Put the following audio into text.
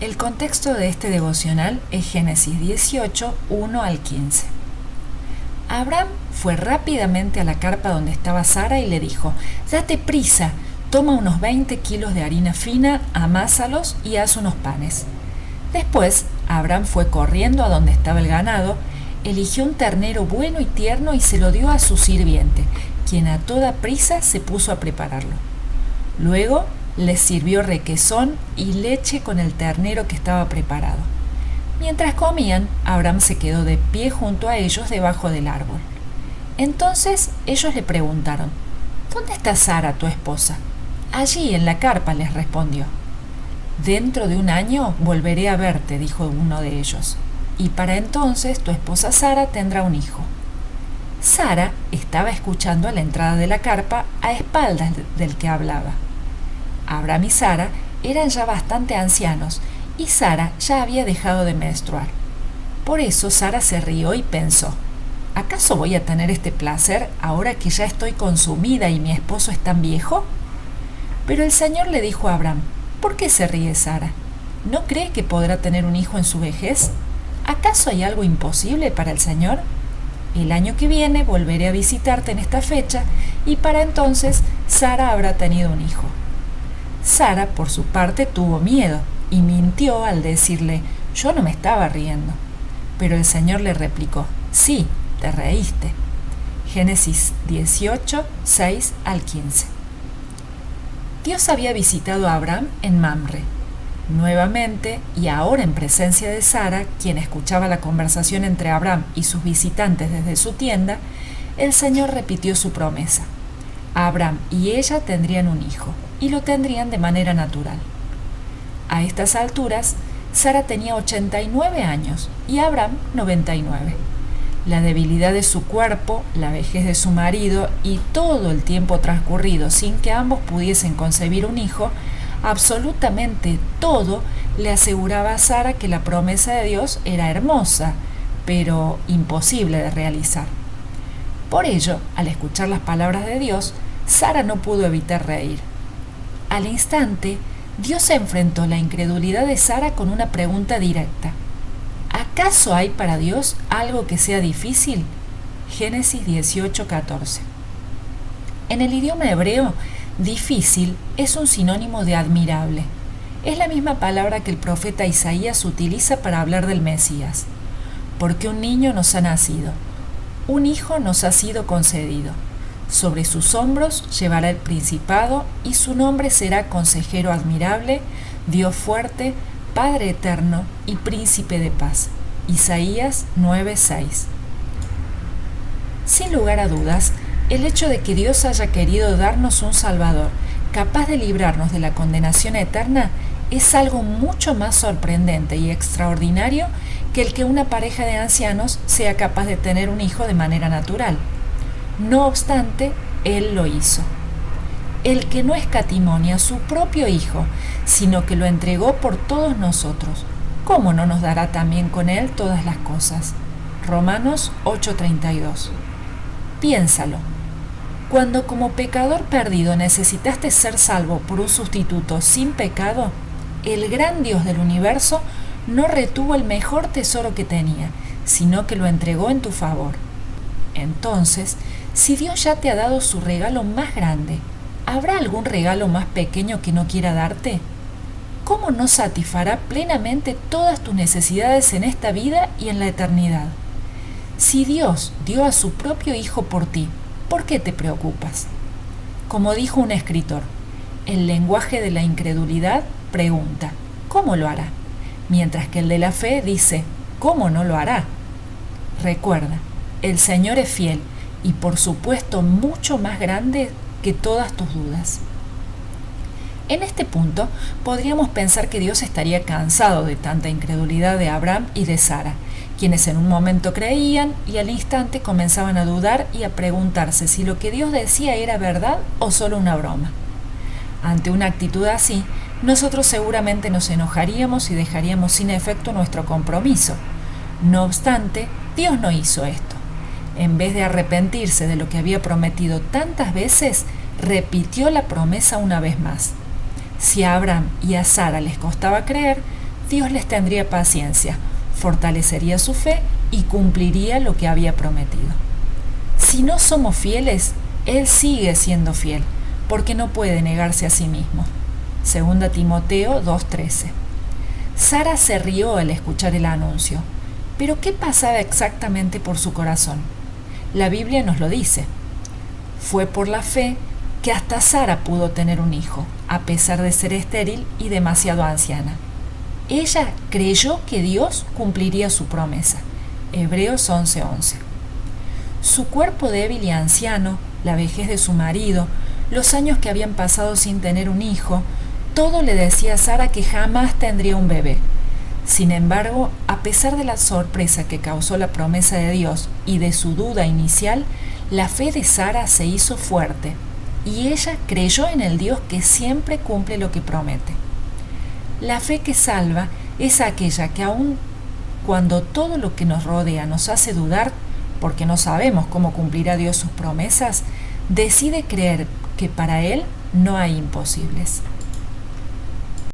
El contexto de este devocional es Génesis 18, 1 al 15. Abraham fue rápidamente a la carpa donde estaba Sara y le dijo: «Date prisa, toma unos 20 kilos de harina fina, amásalos y haz unos panes». Después, Abraham fue corriendo a donde estaba el ganado, eligió un ternero bueno y tierno y se lo dio a su sirviente, quien a toda prisa se puso a prepararlo. Luego les sirvió requesón y leche con el ternero que estaba preparado. Mientras comían, Abraham se quedó de pie junto a ellos debajo del árbol. Entonces ellos le preguntaron: «¿Dónde está Sara, tu esposa?» «Allí, en la carpa», les respondió. «Dentro de un año volveré a verte», dijo uno de ellos, «y para entonces tu esposa Sara tendrá un hijo». Sara estaba escuchando a la entrada de la carpa a espaldas del que hablaba. Abraham y Sara eran ya bastante ancianos y Sara ya había dejado de menstruar. Por eso Sara se rió y pensó: ¿acaso voy a tener este placer ahora que ya estoy consumida y mi esposo es tan viejo? Pero el Señor le dijo a Abraham: ¿por qué se ríe Sara? ¿No cree que podrá tener un hijo en su vejez? ¿Acaso hay algo imposible para el Señor? El año que viene volveré a visitarte en esta fecha y para entonces Sara habrá tenido un hijo. Sara, por su parte, tuvo miedo y mintió al decirle: «yo no me estaba riendo». Pero el Señor le replicó: «sí, te reíste». Génesis 18, 6 al 15. Dios había visitado a Abraham en Mamre. Nuevamente, y ahora en presencia de Sara, quien escuchaba la conversación entre Abraham y sus visitantes desde su tienda, el Señor repitió su promesa. Abraham y ella tendrían un hijo, y lo tendrían de manera natural. A estas alturas, Sara tenía 89 años y Abraham 99. La debilidad de su cuerpo, la vejez de su marido y todo el tiempo transcurrido sin que ambos pudiesen concebir un hijo, absolutamente todo le aseguraba a Sara que la promesa de Dios era hermosa, pero imposible de realizar. Por ello, al escuchar las palabras de Dios, Sara no pudo evitar reír. Al instante, Dios enfrentó la incredulidad de Sara con una pregunta directa: ¿acaso hay para Dios algo que sea difícil? Génesis 18:14. En el idioma hebreo, difícil es un sinónimo de admirable. Es la misma palabra que el profeta Isaías utiliza para hablar del Mesías. Porque un niño nos ha nacido, un hijo nos ha sido concedido. Sobre sus hombros llevará el principado y su nombre será Consejero Admirable, Dios Fuerte, Padre Eterno y Príncipe de Paz. Isaías 9:6. Sin lugar a dudas, el hecho de que Dios haya querido darnos un Salvador capaz de librarnos de la condenación eterna es algo mucho más sorprendente y extraordinario que el que una pareja de ancianos sea capaz de tener un hijo de manera natural. No obstante, Él lo hizo. El que no escatimó ni a su propio Hijo, sino que lo entregó por todos nosotros, ¿cómo no nos dará también con Él todas las cosas? Romanos 8:32. Piénsalo. Cuando como pecador perdido necesitaste ser salvo por un sustituto sin pecado, el gran Dios del universo no retuvo el mejor tesoro que tenía, sino que lo entregó en tu favor. Entonces, si Dios ya te ha dado su regalo más grande, ¿habrá algún regalo más pequeño que no quiera darte? ¿Cómo no satisfará plenamente todas tus necesidades en esta vida y en la eternidad? Si Dios dio a su propio Hijo por ti, ¿por qué te preocupas? Como dijo un escritor, el lenguaje de la incredulidad pregunta: ¿cómo lo hará? Mientras que el de la fe dice: ¿cómo no lo hará? Recuerda, el Señor es fiel y por supuesto mucho más grande que todas tus dudas. En este punto, podríamos pensar que Dios estaría cansado de tanta incredulidad de Abraham y de Sara, quienes en un momento creían y al instante comenzaban a dudar y a preguntarse si lo que Dios decía era verdad o solo una broma. Ante una actitud así, nosotros seguramente nos enojaríamos y dejaríamos sin efecto nuestro compromiso. No obstante, Dios no hizo esto. En vez de arrepentirse de lo que había prometido tantas veces, repitió la promesa una vez más. Si a Abraham y a Sara les costaba creer, Dios les tendría paciencia, fortalecería su fe y cumpliría lo que había prometido. Si no somos fieles, Él sigue siendo fiel, porque no puede negarse a sí mismo. 2 Timoteo 2:13. Sara se rió al escuchar el anuncio, pero ¿qué pasaba exactamente por su corazón? La Biblia nos lo dice. Fue por la fe que hasta Sara pudo tener un hijo, a pesar de ser estéril y demasiado anciana. Ella creyó que Dios cumpliría su promesa. Hebreos 11:11. Su cuerpo débil y anciano, la vejez de su marido, los años que habían pasado sin tener un hijo, todo le decía a Sara que jamás tendría un bebé. Sin embargo, a pesar de la sorpresa que causó la promesa de Dios y de su duda inicial, la fe de Sara se hizo fuerte y ella creyó en el Dios que siempre cumple lo que promete. La fe que salva es aquella que aun cuando todo lo que nos rodea nos hace dudar, porque no sabemos cómo cumplirá Dios sus promesas, decide creer que para Él no hay imposibles.